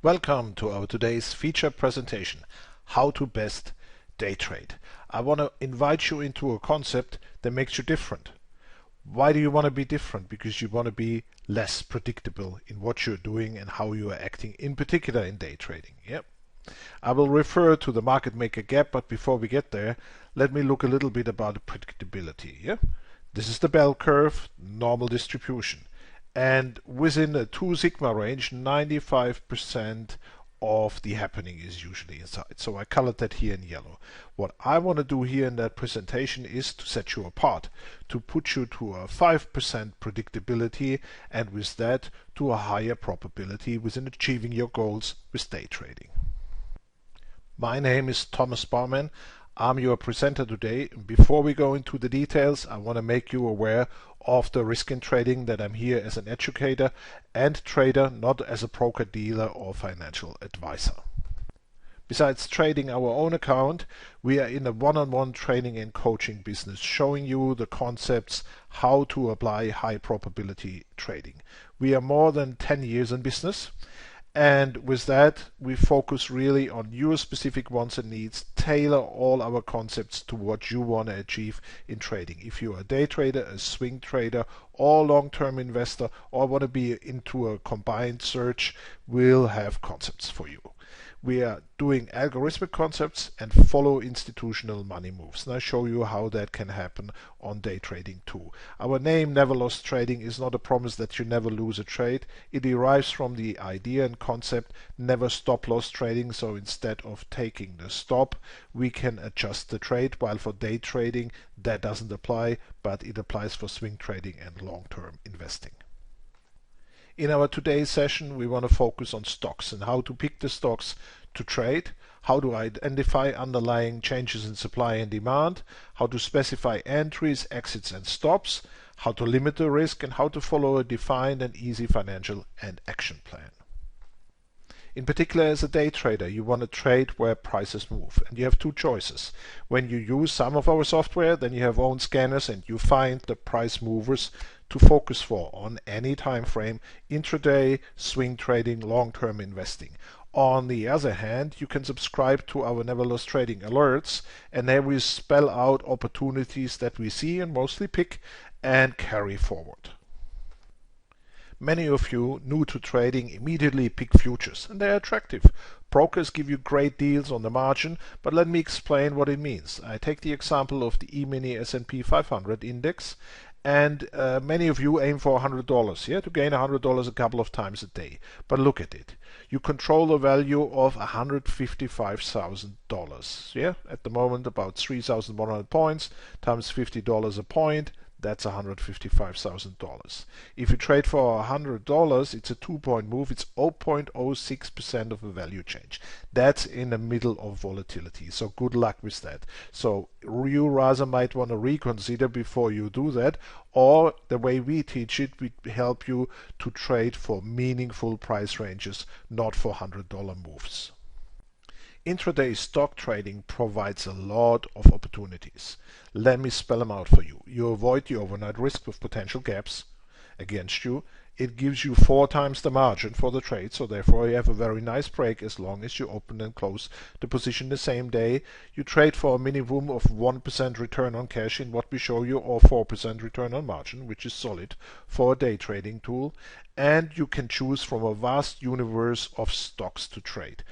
Welcome to our today's feature presentation, how to best day trade. I want to invite you into a concept that makes you different. Why do you want to be different? Because you want to be less predictable in what you're doing and how you are acting, in particular in day trading. Yep. I will refer to the market maker gap, but before we get there, let me look a little bit about predictability. Yeah? This is the bell curve, normal distribution. And within a 2 sigma range, 95% of the happening is usually inside. So I colored that here in yellow. What I want to do here in that presentation is to set you apart, to put you to a 5% predictability, and with that to a higher probability within achieving your goals with day trading. My name is Thomas Baumann. I'm your presenter today. Before we go into the details, I want to make you aware of the risk in trading, that I'm here as an educator and trader, not as a broker, dealer or financial advisor. Besides trading our own account, we are in a one-on-one training and coaching business, showing you the concepts how to apply high probability trading. We are more than 10 years in business. And with that, we focus really on your specific wants and needs, tailor all our concepts to what you want to achieve in trading. If you're a day trader, a swing trader, or long-term investor, or want to be into a combined search, we'll have concepts for you. We are doing algorithmic concepts and follow institutional money moves. And I'll show you how that can happen on day trading too. Our name, Never Lost Trading, is not a promise that you never lose a trade. It derives from the idea and concept never stop loss trading. So instead of taking the stop, we can adjust the trade, while for day trading that doesn't apply, but it applies for swing trading and long-term investing. In our today's session, we want to focus on stocks and how to pick the stocks to trade, how to identify underlying changes in supply and demand, how to specify entries, exits and stops, how to limit the risk, and how to follow a defined and easy financial and action plan. In particular, as a day trader, you want to trade where prices move, and you have two choices. When you use some of our software, then you have own scanners and you find the price movers to focus for on any time frame: intraday, swing trading, long-term investing. On the other hand, you can subscribe to our Never Lost Trading alerts, and there we spell out opportunities that we see and mostly pick and carry forward. Many of you new to trading immediately pick futures, and they're attractive. Brokers give you great deals on the margin, but let me explain what it means. I take the example of the E-mini S&P 500 index, and many of you aim for $100, yeah, to gain $100 a couple of times a day. But look at it. You control the value of $155,000, yeah, at the moment about 3,100 points times $50 a point. That's $155,000. If you trade for $100, it's a 2-point move. It's 0.06% of a value change. That's in the middle of volatility. So good luck with that. So you rather might want to reconsider before you do that. Or the way we teach it, we help you to trade for meaningful price ranges, not for $100 moves. Intraday stock trading provides a lot of opportunities. Let me spell them out for you. You avoid the overnight risk with potential gaps against you. It gives you 4 times the margin for the trade, so therefore you have a very nice break as long as you open and close the position the same day. You trade for a minimum of 1% return on cash in what we show you, or 4% return on margin, which is solid for a day trading tool. And you can choose from a vast universe of stocks to trade,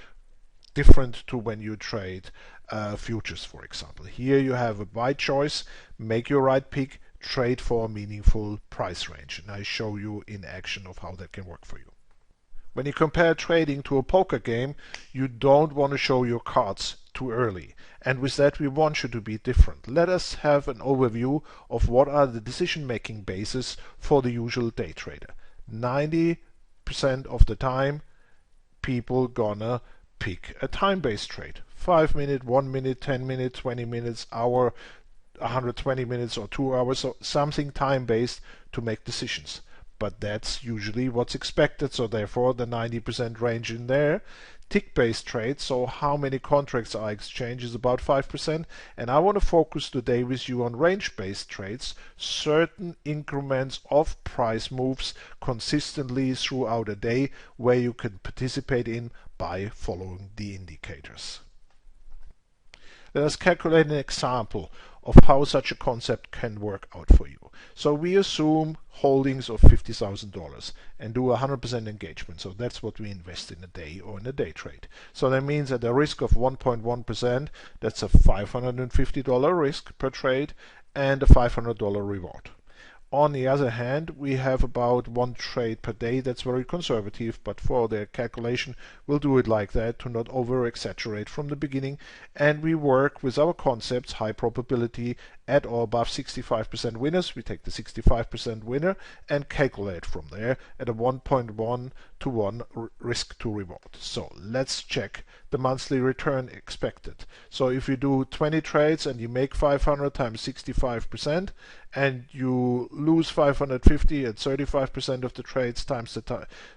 different to when you trade futures, for example. Here you have a wide choice. Make your right pick, trade for a meaningful price range, and I show you in action of how that can work for you. When you compare trading to a poker game, you don't want to show your cards too early, and with that we want you to be different. Let us have an overview of what are the decision-making bases for the usual day trader. 90% of the time people gonna pick a time-based trade. 5 minute, 1 minute, 10 minutes, 20 minutes, hour, 120 minutes or 2 hours, so something time-based to make decisions. but that's usually what's expected, so therefore the 90% range in there. Tick-based trades, so how many contracts are exchanged, is about 5%, and I want to focus today with you on range-based trades, certain increments of price moves consistently throughout a day where you can participate in by following the indicators. Let us calculate an example of how such a concept can work out for you. So we assume holdings of $50,000 and do 100% engagement. So that's what we invest in a day or in a day trade. So that means at a risk of 1.1%, that's a $550 risk per trade and a $500 reward. On the other hand, we have about one trade per day. That's very conservative, but for the calculation, we'll do it like that to not over-exaggerate from the beginning. And we work with our concepts, high probability at or above 65% winners. We take the 65% winner and calculate from there at a 1.1 to 1 risk to reward. So let's check the monthly return expected. So if you do 20 trades and you make 500 times 65%, and you lose 550 at 35% of the trades times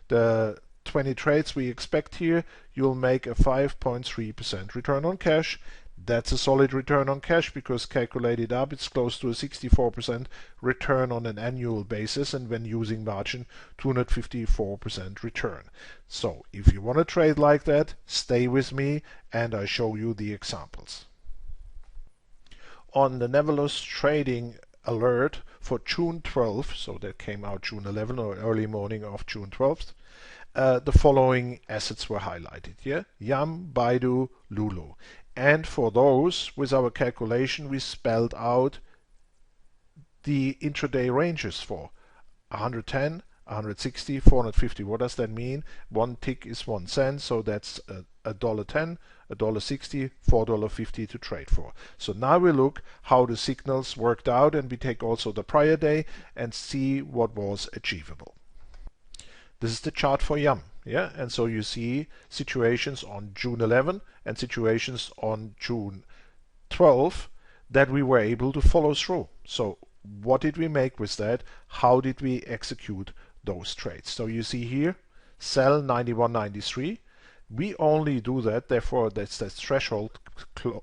the 20 trades we expect here, you'll make a 5.3% return on cash. That's a solid return on cash because calculated up, it's close to a 64% return on an annual basis, and when using margin, 254% return. So if you want to trade like that, stay with me and I show you the examples. On the Neverless Trading alert for June 12th, so that came out June 11th or early morning of June 12th, the following assets were highlighted here: Yum, Baidu, LULU. And for those, with our calculation, we spelled out the intraday ranges for 110, 160, 450. What does that mean? One tick is 1 cent, so that's $1.10, $1.60, $4.50 to trade for. So now we look how the signals worked out, and we take also the prior day and see what was achievable. This is the chart for Yum. Yeah, and so you see situations on June 11 and situations on June 12 that we were able to follow through. So what did we make with that? How did we execute those trades? So you see here, sell 91.93. We only do that, therefore that's the threshold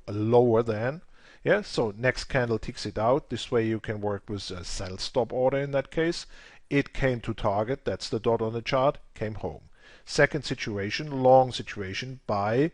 lower than. Yeah, so next candle ticks it out. This way you can work with a sell stop order in that case. It came to target, that's the dot on the chart, came home. Second situation, long situation, buy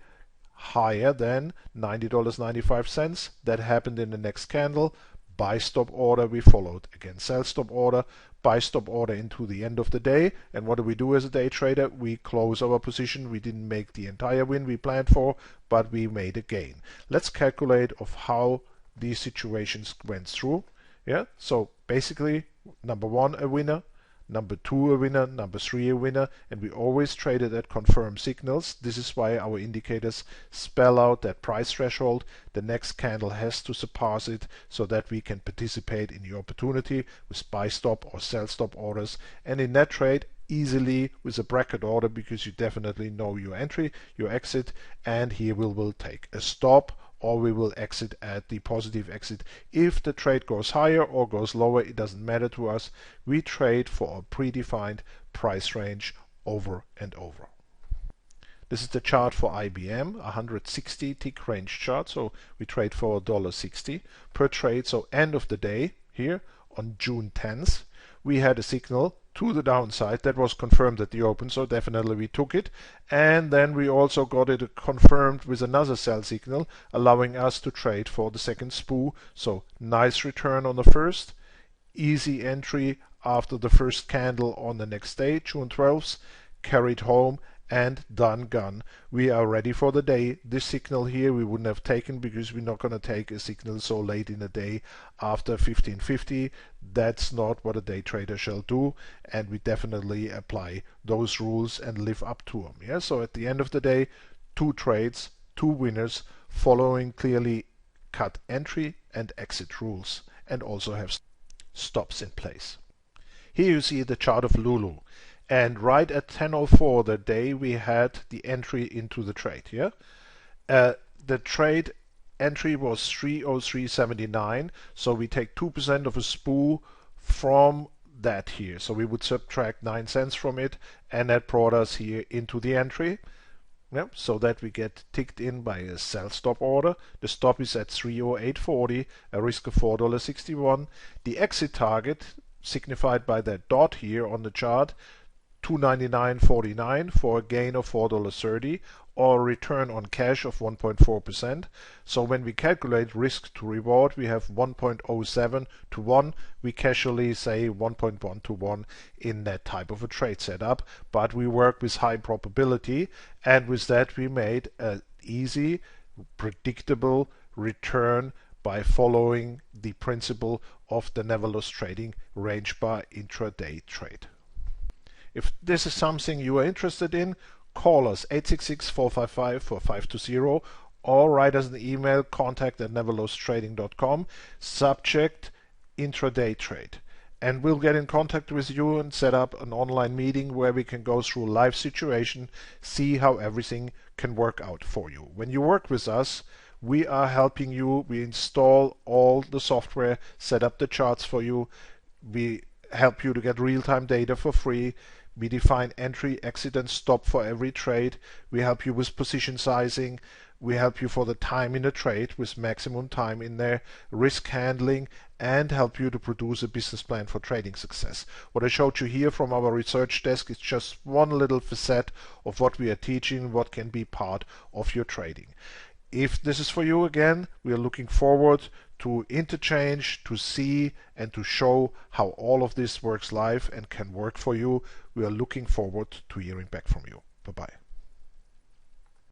higher than $90.95. That happened in the next candle. Buy stop order we followed. Again, sell stop order, buy stop order into the end of the day. And what do we do as a day trader? We close our position. We didn't make the entire win we planned for, but we made a gain. Let's calculate of how these situations went through. Yeah, so basically, number one, a winner. Number two, a winner. Number three, a winner. And we always traded at confirmed signals. This is why our indicators spell out that price threshold. The next candle has to surpass it so that we can participate in the opportunity with buy stop or sell stop orders. And in that trade, easily with a bracket order, because you definitely know your entry, your exit, and here we will take a stop, or we will exit at the positive exit. If the trade goes higher or goes lower, it doesn't matter to us. We trade for a predefined price range over and over. This is the chart for IBM, 160 tick range chart. So we trade for $1.60 per trade. So end of the day here on June 10th, we had a signal to the downside that was confirmed at the open, so definitely we took it. And then we also got it confirmed with another sell signal, allowing us to trade for the second SPOO. So nice return on the first, easy entry after the first candle on the next day, June 12th, carried home, and done gone. We are ready for the day. This signal here we wouldn't have taken because we're not going to take a signal so late in the day after 1550. That's not what a day trader shall do, and we definitely apply those rules and live up to them. Yeah, so at the end of the day, 2 trades, 2 winners, following clearly cut entry and exit rules, and also have stops in place. Here you see the chart of LULU. And right at 10:04 that day, we had the entry into the trade. Yeah, the trade entry was 303.79. So we take 2% of a SPOO from that here. So we would subtract 9 cents from it, and that brought us here into the entry. Yep, so that we get ticked in by a sell stop order. The stop is at 308.40, a risk of $4.61. The exit target, signified by that dot here on the chart, 299.49 for a gain of $4.30, or a return on cash of 1.4%. So when we calculate risk to reward, we have 1.07 to 1. We casually say 1.1 to 1 in that type of a trade setup, but we work with high probability, and with that we made an easy, predictable return by following the principle of the never loss trading range bar intraday trade. If this is something you are interested in, call us 866-455-4520 or write us an email, contact@neverlosstrading.com, subject intraday trade. And we'll get in contact with you and set up an online meeting where we can go through live situation, see how everything can work out for you. When you work with us, we are helping you. We install all the software, set up the charts for you. We help you to get real-time data for free. We define entry, exit, and stop for every trade. We help you with position sizing. We help you for the time in the trade with maximum time in there, risk handling, and help you to produce a business plan for trading success. What I showed you here from our research desk is just one little facet of what we are teaching, what can be part of your trading. If this is for you, again, we are looking forward to interchange, to see and to show how all of this works live and can work for you. We are looking forward to hearing back from you. Bye-bye.